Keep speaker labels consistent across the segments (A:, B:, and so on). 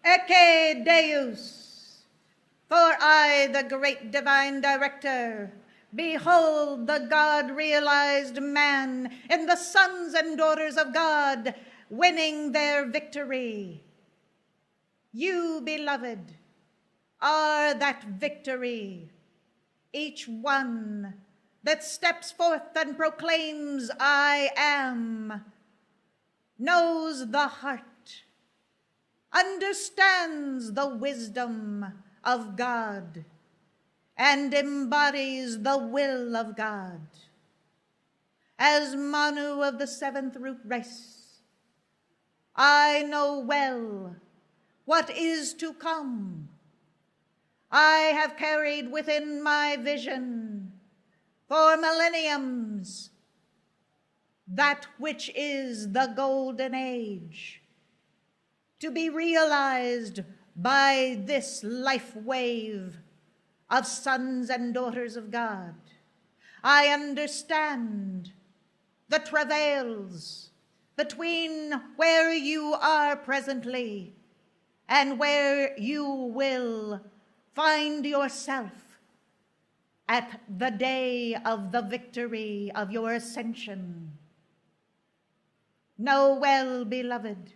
A: Ecce Deus, for I, the great divine director, behold the God-realized man in the sons and daughters of God, winning their victory. You, beloved, are that victory. Each one that steps forth and proclaims, I am, knows the heart, understands the wisdom of God, and embodies the will of God. As Manu of the seventh root race, I know well what is to come. I have carried within my vision for millenniums that which is the golden age, to be realized by this life wave of sons and daughters of God. I understand the travails between where you are presently and where you will find yourself at the day of the victory of your ascension. Know well, beloved,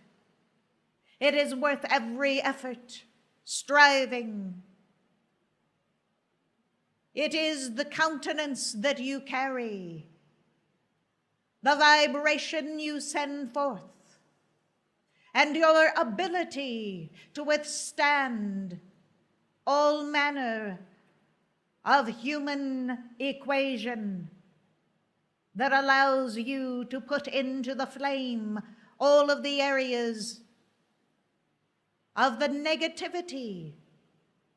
A: it is worth every effort, striving. It is the countenance that you carry, the vibration you send forth, and your ability to withstand all manner of human equation that allows you to put into the flame all of the areas of the negativity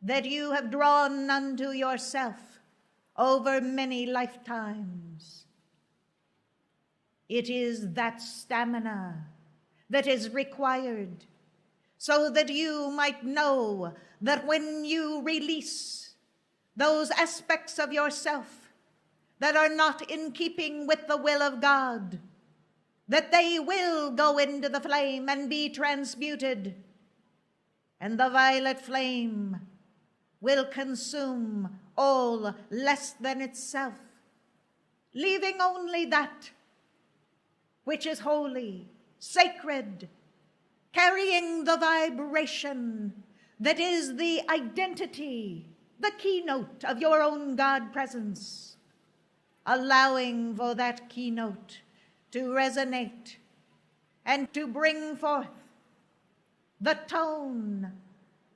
A: that you have drawn unto yourself over many lifetimes. It is that stamina that is required so that you might know that when you release those aspects of yourself that are not in keeping with the will of God, that they will go into the flame and be transmuted, and the violet flame will consume all less than itself, leaving only that which is holy, sacred, carrying the vibration that is the identity, the keynote of your own God presence, allowing for that keynote to resonate and to bring forth the tone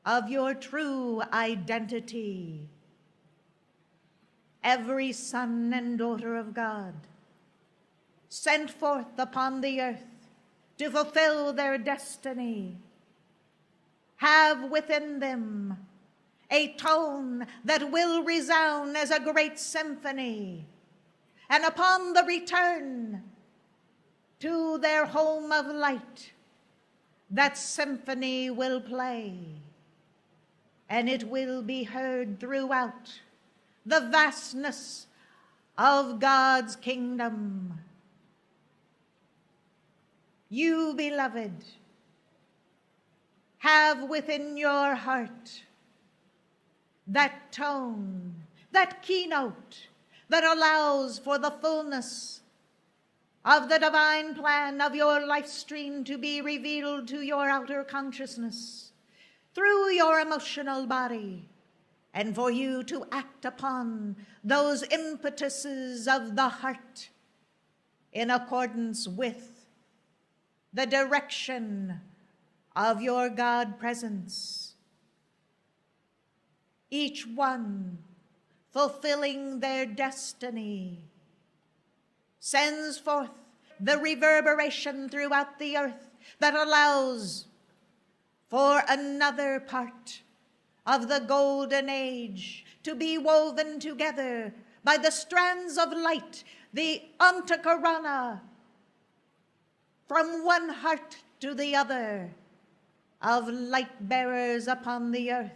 A: of your true identity. Every son and daughter of God sent forth upon the earth to fulfill their destiny have within them a tone that will resound as a great symphony, and upon the return to their home of light, that symphony will play, and it will be heard throughout the vastness of God's kingdom. You, beloved, have within your heart that tone, that keynote that allows for the fullness of the divine plan of your life stream to be revealed to your outer consciousness through your emotional body, and for you to act upon those impetuses of the heart in accordance with the direction of your God presence. Each one fulfilling their destiny sends forth the reverberation throughout the earth that allows for another part of the golden age to be woven together by the strands of light, the antakarana, from one heart to the other, of light bearers upon the earth.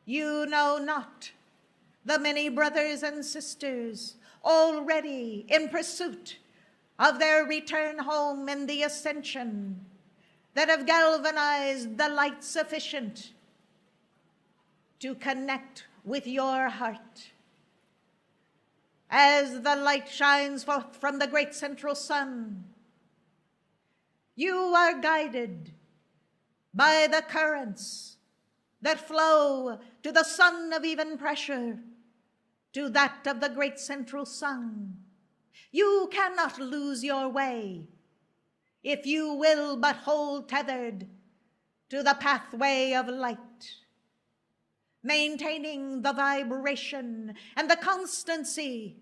A: You know not the many brothers and sisters already in pursuit of their return home in the ascension, that have galvanized the light sufficient to connect with your heart. As the light shines forth from the great central sun, you are guided by the currents that flow to the sun of even pressure, to that of the great central sun. You cannot lose your way if you will but hold tethered to the pathway of light, maintaining the vibration and the constancy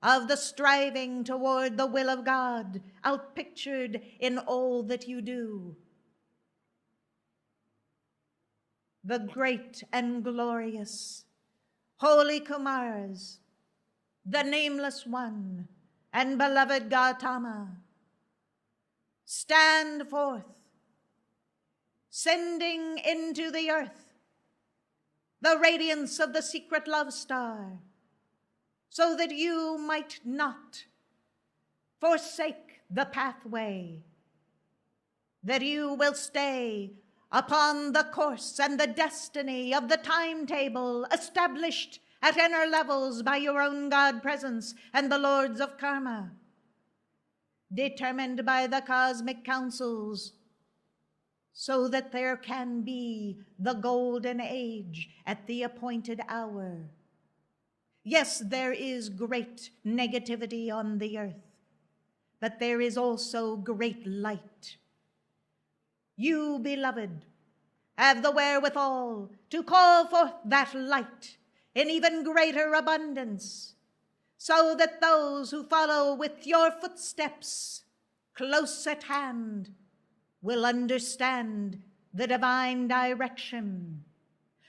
A: of the striving toward the will of God, outpictured in all that you do. The great and glorious holy Kumaras, the nameless one and beloved Gautama, stand forth, sending into the earth the radiance of the secret love star, so that you might not forsake the pathway, that you will stay upon the course and the destiny of the timetable established at inner levels by your own God presence and the lords of karma, determined by the cosmic councils, so that there can be the golden age at the appointed hour. Yes, there is great negativity on the earth, but there is also great light. You, beloved, have the wherewithal to call forth that light in even greater abundance, so that those who follow with your footsteps close at hand will understand the divine direction.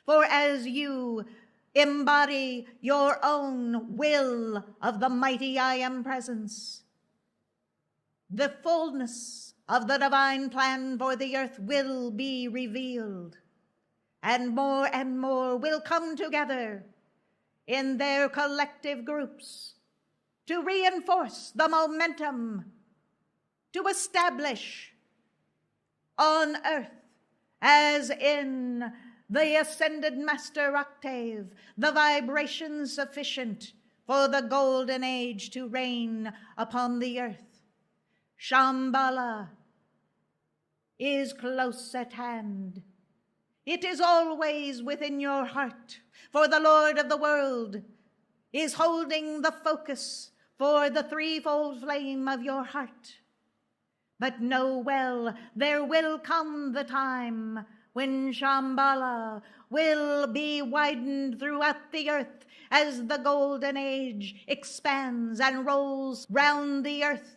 A: For as you embody your own will of the mighty I Am presence, the fullness of the divine plan for the earth will be revealed, and more will come together in their collective groups to reinforce the momentum, to establish on earth, as in the ascended master octave, the vibration sufficient for the golden age to reign upon the earth. Shambhala is close at hand. It is always within your heart, for the Lord of the world is holding the focus for the threefold flame of your heart. But know well, there will come the time when Shambhala will be widened throughout the earth as the golden age expands and rolls round the earth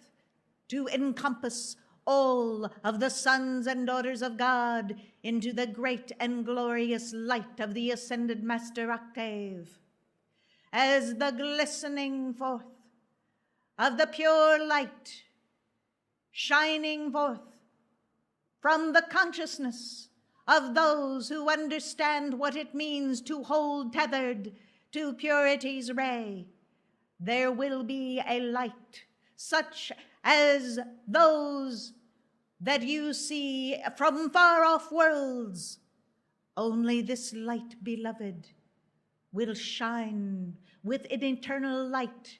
A: to encompass all of the sons and daughters of God into the great and glorious light of the ascended master octave. As the glistening forth of the pure light shining forth from the consciousness of those who understand what it means to hold tethered to purity's ray, there will be a light such as those that you see from far-off worlds. Only this light, beloved, will shine with an eternal light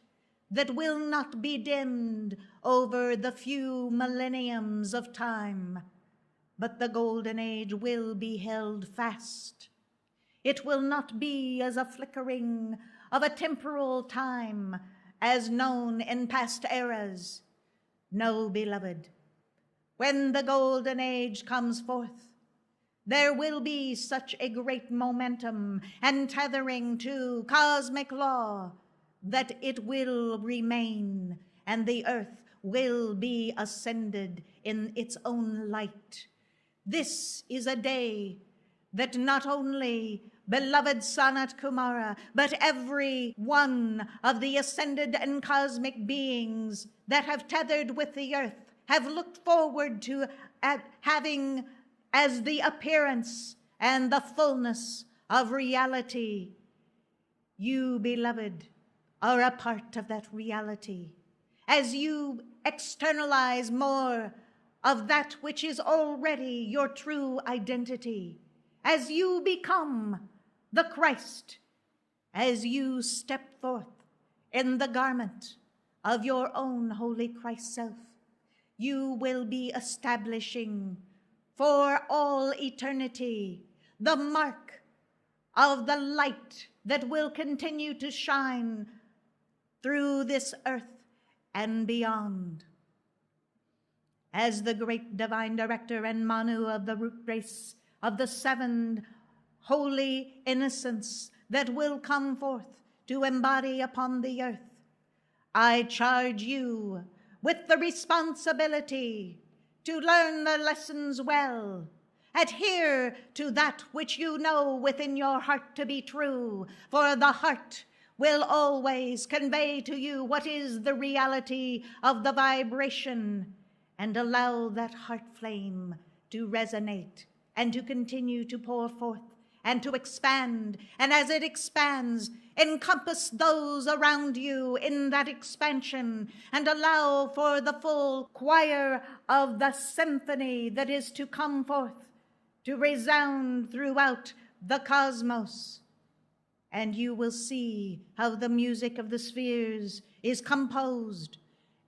A: that will not be dimmed over the few millenniums of time, but the golden age will be held fast. It will not be as a flickering of a temporal time as known in past eras. No, beloved, when the golden age comes forth, there will be such a great momentum and tethering to cosmic law that it will remain, and the earth will be ascended in its own light. This is a day that not only beloved Sanat Kumara, but every one of the ascended and cosmic beings that have tethered with the earth have looked forward to having as the appearance and the fullness of reality. You, beloved, are a part of that reality. As you externalize more of that which is already your true identity, as you become the Christ, as you step forth in the garment of your own holy Christ self, you will be establishing for all eternity the mark of the light that will continue to shine through this earth and beyond. As the great divine director and Manu of the root race of the 7 holy innocents that will come forth to embody upon the earth, I charge you with the responsibility to learn the lessons well, adhere to that which you know within your heart to be true, for the heart will always convey to you what is the reality of the vibration, and allow that heart flame to resonate and to continue to pour forth and to expand, and as it expands, encompass those around you in that expansion, and allow for the full choir of the symphony that is to come forth to resound throughout the cosmos. And you will see how the music of the spheres is composed,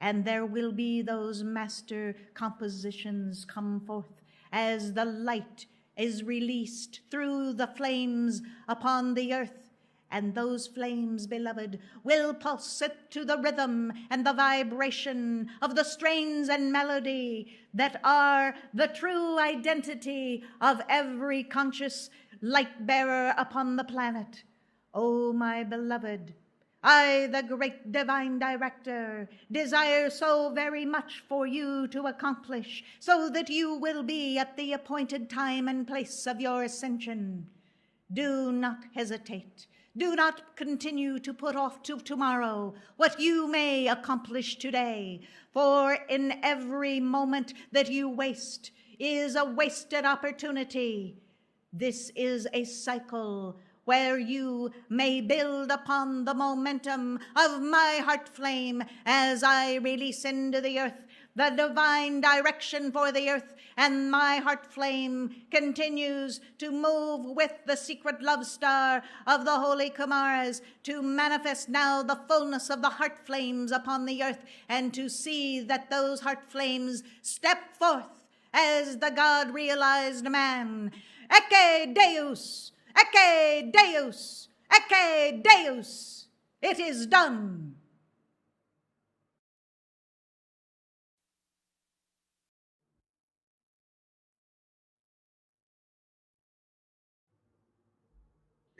A: and there will be those master compositions come forth as the light is released through the flames upon the earth. And those flames, beloved, will pulse it to the rhythm and the vibration of the strains and melody that are the true identity of every conscious light bearer upon the planet. Oh, my beloved, I, the great divine director, desire so very much for you to accomplish, so that you will be at the appointed time and place of your ascension. Do not hesitate. Do not continue to put off to tomorrow what you may accomplish today, for in every moment that you waste is a wasted opportunity. This is a cycle where you may build upon the momentum of my heart flame as I release into the earth the divine direction for the earth, and my heart flame continues to move with the secret love star of the holy Kumaras to manifest now the fullness of the heart flames upon the earth, and to see that those heart flames step forth as the God-realized man. Ecce Deus! Ecce Deus! Ecce Deus! It is done.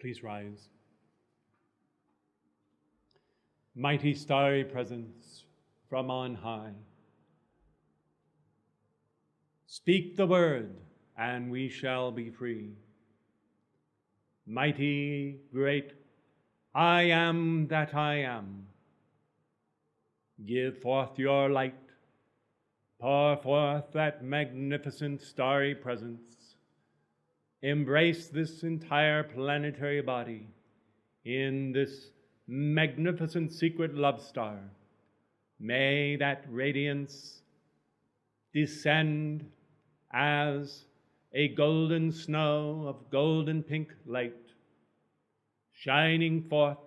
B: Please rise. Mighty starry presence from on high, speak the word and we shall be free. Mighty, great, I am that I am. Give forth your light, pour forth that magnificent starry presence. Embrace this entire planetary body in this magnificent secret love star. May that radiance descend as a golden snow of golden pink light, shining forth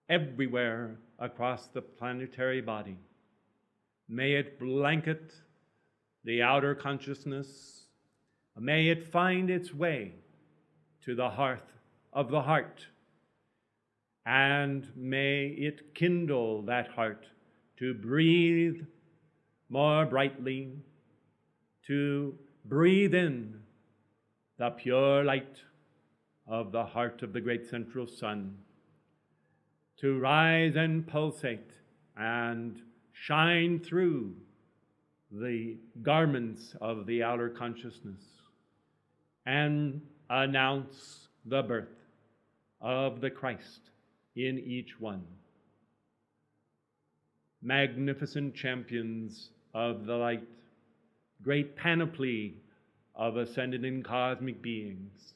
B: everywhere across the planetary body. May it blanket the outer consciousness. May it find its way to the hearth of the heart, and may it kindle that heart to breathe more brightly, to breathe in the pure light of the heart of the great central sun, to rise and pulsate and shine through the garments of the outer consciousness and announce the birth of the Christ in each one. Magnificent champions of the light, great panoply of ascended and cosmic beings,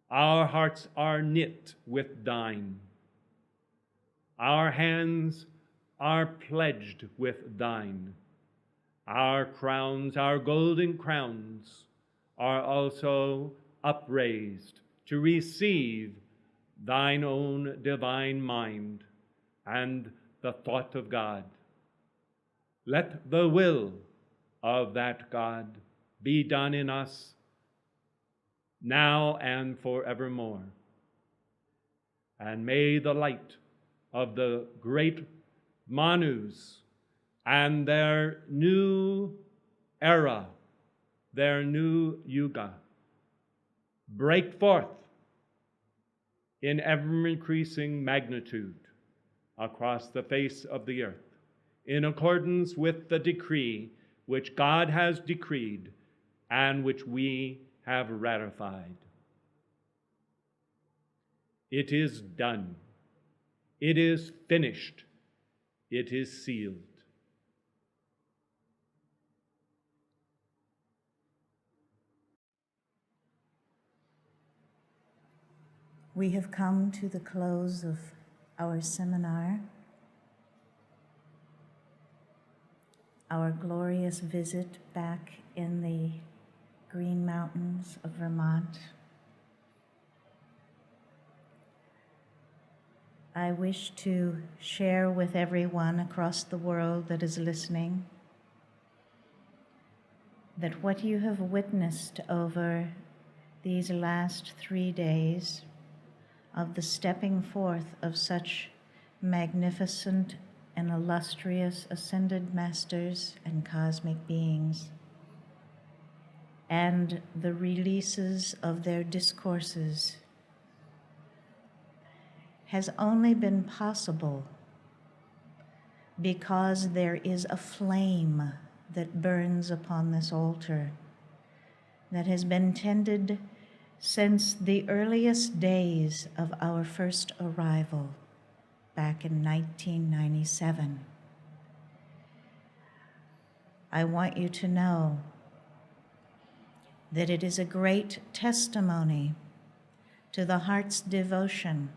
B: our hearts are knit with thine. Our hands are pledged with thine. Our crowns, our golden crowns, are also upraised to receive thine own divine mind and the thought of God. Let the will of that God be done in us now and forevermore. And may the light of the great Manus and their new era, their new yuga, break forth in ever-increasing magnitude across the face of the earth, in accordance with the decree which God has decreed and which we have ratified. It is done. It is finished. It is sealed.
A: We have come to the close of our seminar, our glorious visit back in the Green Mountains of Vermont. I wish to share with everyone across the world that is listening that what you have witnessed over these last 3 days of the stepping forth of such magnificent and illustrious ascended masters and cosmic beings, and the releases of their discourses, has only been possible because there is a flame that burns upon this altar that has been tended since the earliest days of our first arrival back in 1997. I want you to know that it is a great testimony to the heart's devotion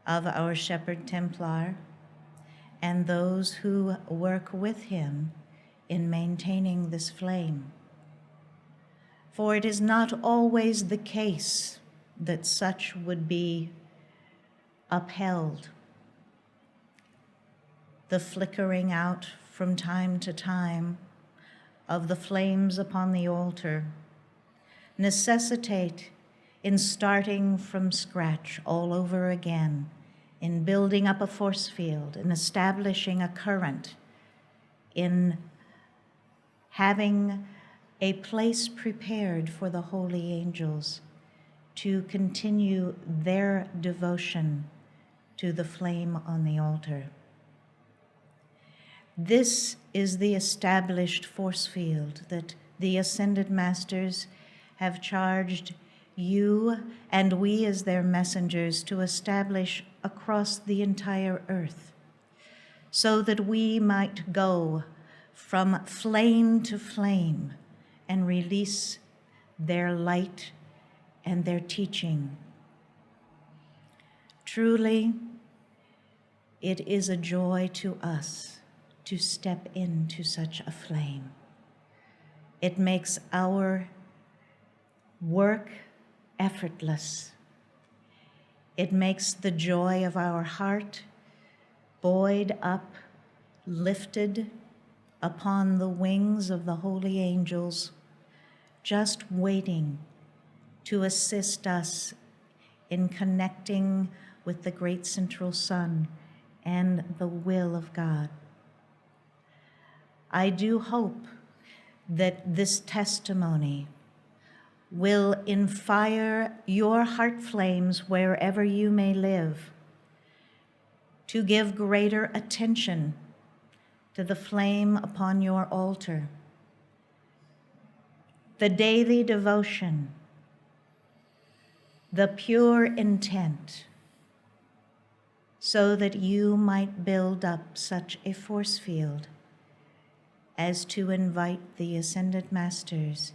A: of our Shepherd Templar and those who work with him in maintaining this flame. For it is not always the case that such would be upheld. The flickering out from time to time of the flames upon the altar necessitate in starting from scratch all over again, in building up a force field, in establishing a current, in having a place prepared for the holy angels to continue their devotion to the flame on the altar. This is the established force field that the Ascended Masters have charged you and we as their messengers to establish across the entire earth, so that we might go from flame to flame and release their light and their teaching. Truly, it is a joy to us to step into such a flame. It makes our work effortless. It makes the joy of our heart buoyed up, lifted upon the wings of the holy angels, just waiting to assist us in connecting with the great central sun and the will of God. I do hope that this testimony will infire your heart flames wherever you may live, to give greater attention to the flame upon your altar, the daily devotion, the pure intent, so that you might build up such a force field as to invite the Ascended Masters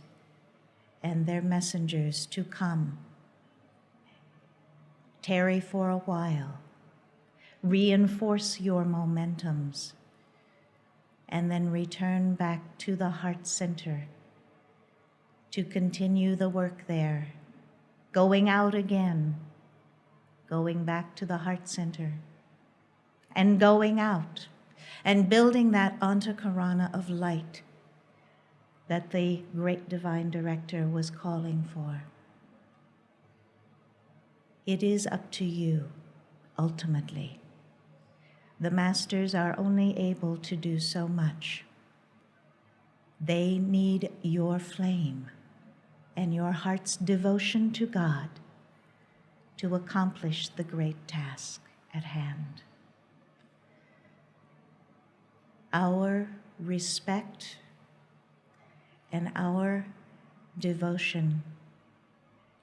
A: and their messengers to come, tarry for a while, reinforce your momentums, and then return back to the heart center to continue the work there, going out again, going back to the heart center, and going out, and building that antakarana of light that the great divine director was calling for. It is up to you, ultimately. The masters are only able to do so much. They need your flame and your heart's devotion to God to accomplish the great task at hand. Our respect and our devotion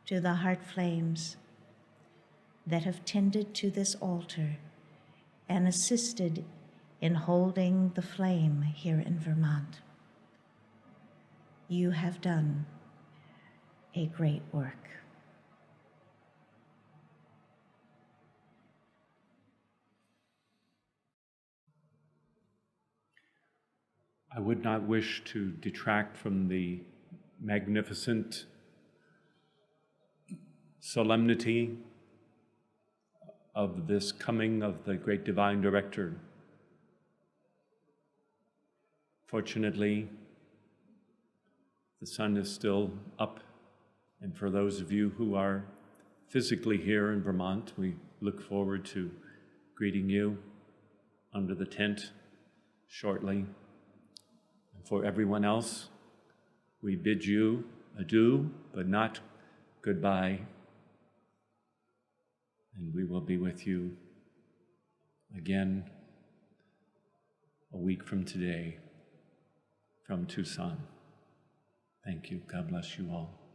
A: to the heart flames that have tended to this altar and assisted in holding the flame here in Vermont. You have done a great work.
B: I would not wish to detract from the magnificent solemnity of this coming of the great divine director. Fortunately, the sun is still up, and for those of you who are physically here in Vermont, we look forward to greeting you under the tent shortly. And for everyone else, we bid you adieu, but not goodbye. And we will be with you again a week from today from Tucson. Thank you. God bless you all.